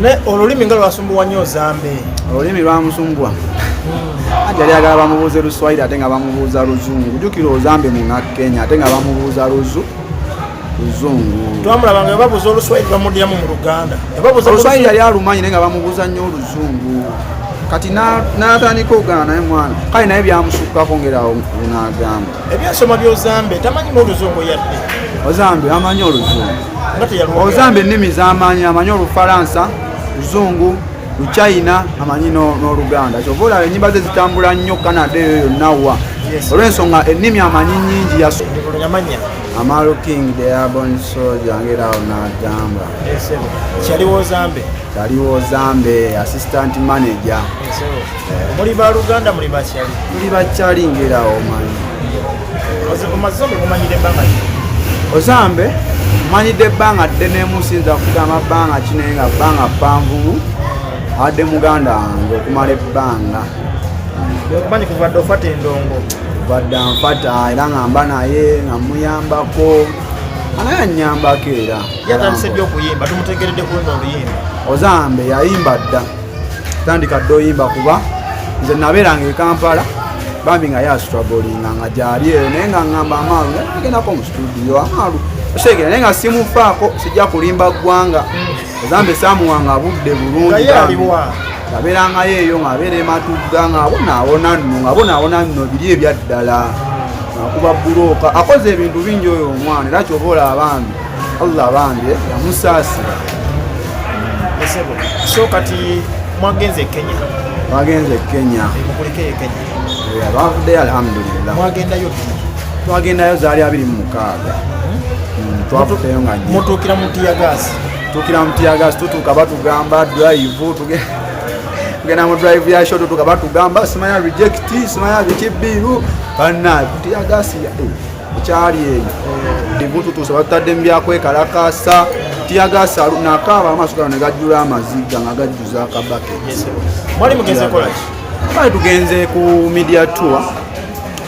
Ne olulimi nga lwasumbuwa nnyo Zambe. Olulimi lwamusumbwa. Ati yali agala bamubuuze Luswayiri ate nga bamubuuza Luzungu. Jjukira Ozambe muna Kenya ate nga bamubuuza Luzungu. Twamulabanga nga babuuza Oluswayiri bamuddiramu mu Luganda. Oluswayiri yali alumanyi naye nga bamubuuza nnyo Oluzungu. Kati n'atandika okugaana naye mwana kale naye byamusukkako ngerawo n'agamba. Ebyasoma by'Ozambe tamanyi n'Oluzungu yadde. Ozambe amanyi Oluzungu. Ozambe ennimi z'amanyi, amanyi Olufalansa, Luzungu, Luchina, amanyi n'Oluganda. Kyova olaba ennyimba ze zitambula nnyo Canada eyo yonna wa. Olw'ensonga ennimi amanyi nnyingi yamanya. Amalo King the Airborne Soldier ngerawo n'agamba. Kyaliwo Zambe. Kyaliwo Zambe, assistant manager. Muli ba Luganda muli bakyali. Muli bakyali ngerawo manyi. Ozambe mumanyire ebbanga ki? Ozambe mumanyidde ebbanga ddene musinza kugamba bbanga ki naye nga bbanga ppanvu adde muganda wange okumala ebbanga. Okumanyi kuva dde ofata endongo. Badda nfata era ngamba naye nga muyambako anaye annyambako era yatandise ddi okuyimba tumutegeredde kuwemba oluyimba. Ozambe yayimba dda tandika dde oyimba kuba nze nabeeranga e Kampala bambi nga yastruggolinga nga gyali eyo naye nga ngamba Amaalu nagendako mu studio Amaalu osegera naye nga simufaako sijja kulimba ggwanga. Ozambe saamuwanga budde bulungi yabeerangayo eyo ng'abeera ematugga ng'abonaabona nno ng'abonaabona nno biri ebyaddala ng'akuba bulooka akoze ebintu bingi oyo omwana era kyova olaba bambi Allah bambi yamusaasira. So kati mwagenze e Kenya? Twagenze e Kenya. Mukulikeyo e Kenya? Twavuddeyo alhamdulillah. Mwagendayo ddi? Twagendayo zaali 26. Twavuddeyo nga nnyo. Mutuukira mu Tiyagasi? Tuukira mu Tiyagasi tutuuka batugamba drive tugenda mu drive ya short tutuuka batugamba simanya reject simanya bikibiru banna Tiyagasi ekyali eyo divu tutuusa batutadde mu byakwekalakasa Tiyagasi nakaaba amaaso gano ne gajjula amaziga nga gajjuza akabake. Mwali mugenze kola ki? Twali tugenze ku media tour.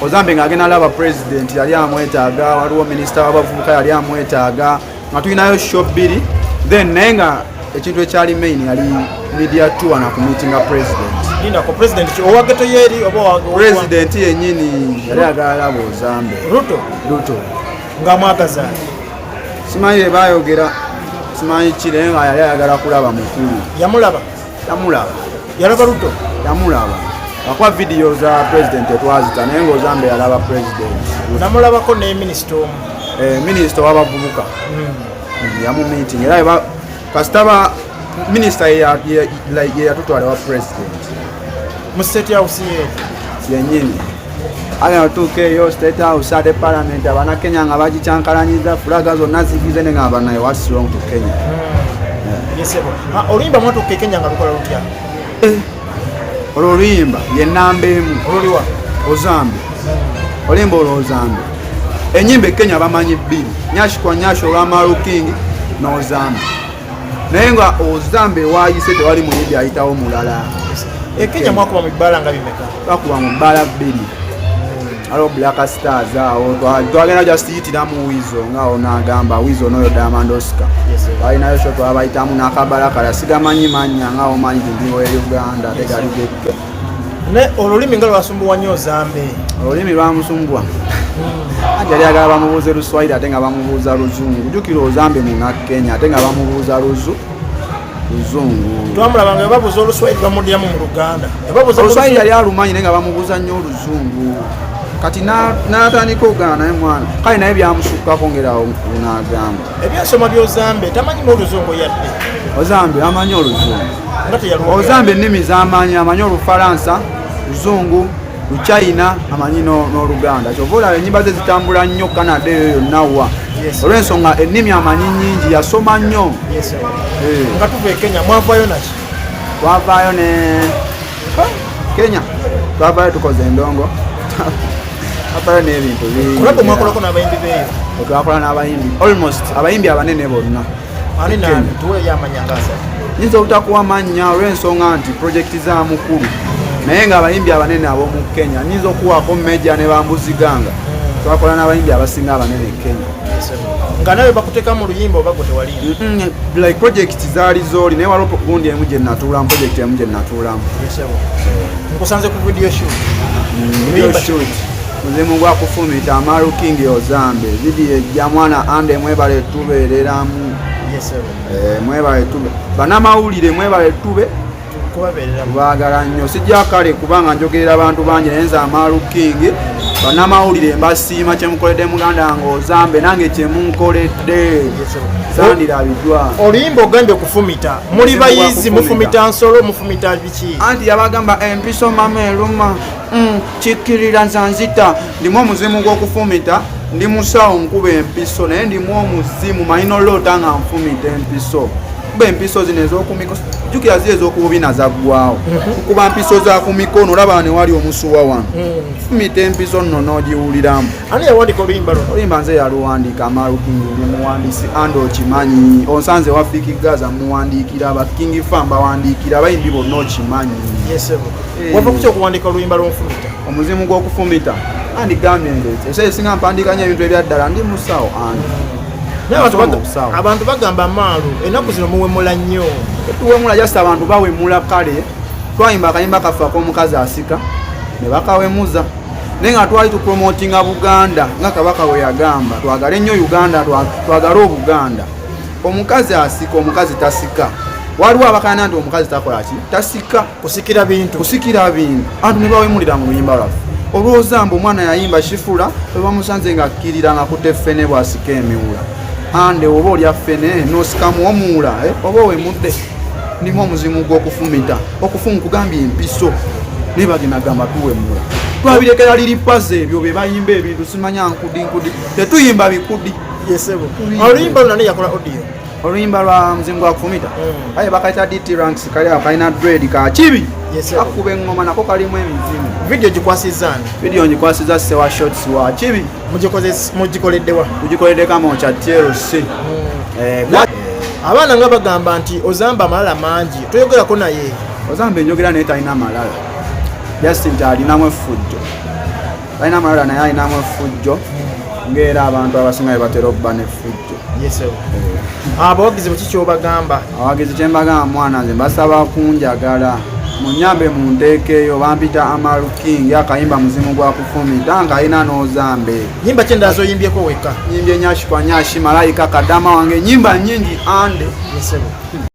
Ozambe ng'agenda alaba president yali amwetaaga, waliwo minisita w'abavubuka yali amwetaaga nga tulinayo show bbiri then naye nga ekintu ekyali main yali media tour na ku meetinga president. Lindako president ki owageto yeri oba president yennyini yali agala alaba Ozambe. Ruto nga mwagaza simanyi bye baayogera simanyi ki naye nga yali ayagala kulaba mukulu. Yamulaba yalaba Ruto yamulaba akuba video za president twazita naye nga Ozambe yalaba president. Namulabako ne minisita omu minisita w'abavubuka yamu meeting era kasitaba minisita ye yatutwala wa president mu state house yennyini agenda tutuuka eyo state house ate parliament Abannakenya nga bagikyankalanyiza fulaga zonna zigize ne ngamba naye what's wrong to Kenya. Oluyimba mwatuuka e Kenya nga lukola lutya? Oluyimba ye nnamba emu. Oluliwa? Ozambe oluyimba olwo Ozambe ennyimba e Kenya bamanyi bbiri Nyashi kwa Nyashi olw'Amalo King n'Ozambe naye nga Ozambe waayise tewali muyimbi ayitawo mulala. E Kenya mwakuba mu bbaala nga bimeka? Twakuba mu bbaala bbiri aliwo Black Stars awo twagenda just yitiramu Wizo ngaawo n'agamba Wizo n'oyo Diamond Oscar balinayo sho twabayitamu n'akabalakala sigamanyi mannya ngaawo manyi tindiwo e Uganda tegali gekka. Ne olulimi nga lwasumbuwa nnyo Ozambe? Olulimi lwamusumbwa ati yali agala bamubuuze Luswayiri ate nga bamubuuza Luzungu. Jjukira Ozambe muna Kenya ate nga bamubuuza Luzungu. Twamulabanga nga babuuza Oluswayiri bamuddiramu mu Luganda. Oluswayiri yali alumanyi naye nga bamubuuza nnyo Oluzungu. Kati n'atandika okugaana naye mwana kale naye byamusukkako ngerawo n'agamba. Ebyasoma by'Ozambe tamanyi n'Oluzungu yadde. Ozambe amanyi Oluzungu. Ozambe ennimi z'amanyi amanyi Olufalansa, Luzungu, Luchina, amanyi n'Oluganda. Kyova olaba ennyimba ze zitambula nnyo Canada eyo yonna wa. Olw'ensonga ennimi amanyi nnyingi yasoma nnyo. Nga tuva e Kenya mwavaayo naki? Twavaayo ne Kenya twavaayo tukoze endongo twavaayo n'ebintu bingi. Kulabwe mwakolako n'abayimbi beeyo? Twakola n'abayimbi almost abayimbi abanene bonna. Ani nani tuwe yamanya ngasa? Nyinza obutakuwa mannya olw'ensonga nti projekiti za mukulu naye nga abayimbi abanene ab'omu Kenya nyinza okuwaako Meja ne Bambuziganga twakola n'abayimbi abasinga abanene e Kenya. nga nawe bakuteka mu luyimba oba gwe tewali like project zaali zooli naye waliwo gundi emu gye natuulamu project emu gye natuulamu nkusanze ku video shoot muzimu gwa kufumita Amaru King Ozambe video ejja mwana ande mwebale tubeereramu mwebale tube banamawulire mwebale tube baagala nnyo sijja kale kubanga njogerera abantu bangi naye nze Amaru King banamawulire mbasiima kyemukoledde muganda wange Ozambe nange kyemunkoledde sandirabiddwa oluyimba ogambye okufumita muli bayizi mufumita nsolo mufumita biki anti yabagamba empiso mama eruma kikkirira nzanzita ndimu omuzimu gw'okufumita ndi musawo nkuba empiso naye ndimu omuzimu malina loota nga nfumita empiso kuba empiso zino ez'okumiko jjukira ziri ez'okububina zaggwawo kukuba mpiso za ku mikono olaba ne wali omusuwa wano fumita empiso nno n'ogiwuliramu ani yawandika oluyimba luno oluyimba nze yaluwandika Amaru King oli muwandiisi andi okimanyi onsanze wa Fiki Gaza muwandiikira aba King Fan bawandiikira abayimbi bonna okimanyi wava kuki okuwandika oluyimba lw'omufumita omuzimu gw'okufumita andi gambye ndete ese singa mpandika nnyo ebintu ebyaddala ndi musawo andi abantu bagamba Amaru ennaku zino muwemula nnyo tuwemula just abantu bawemula kale twayimba akayimba kaffe ak'omukazi asika ne bakawemuza naye nga twali tupromotinga Buganda nga Kabaka we yagamba twagale nnyo Uganda twagale Obuganda omukazi asika omukazi tasika waliwo abakana nti omukazi takola ki tasika kusikira bintu antu ne bawemulira mu luyimba lwaffe olw'Ozambe omwana yayimba Kifula bwe bamusanze nga akkirira nga kutte ffene bw'asika emiwula ande oba olya ffene n'osikamu omuwula oba wemudde ndimu omuzimu gw'okufumita okufumu kugambye empiso naye bagenda gamba tuwemula twabirekera liri paze ebyo be bayimba ebintu simanya nkudi tetuyimba bikudi oluyimba luno yakola audio oluyimba lwa muzimu gwa kufumita aye bakayita DT Ranks kali akalina dread ka kibi akuba engoma nako kalimu emizimu video gikwasizzaani video ngikwasiza sewa shots wa kibi mugikoleddewa tugikoledde kama kya TLC abaana nga bagamba nti Ozambe amalala mangi toyogerako naye Ozambe njogera naye talina malala just nti alinamu effujjo talina amalala naye alinamu effujjo ng'era abantu abasinga bwe batera okuba n'effujjo abawagizi bweki kyobagamba abawagizi kyembagamba mwana nze mbasaba kunjagala munyambe munteekeyo bampita Amaru King akayimba muzimu gwa kufumita nga alina n'Ozambe nyimba kyendala zoyimbyeko wekka nyimbye Nyashikwa Nyashi Malayika Kadama wange nyimba nyingi ande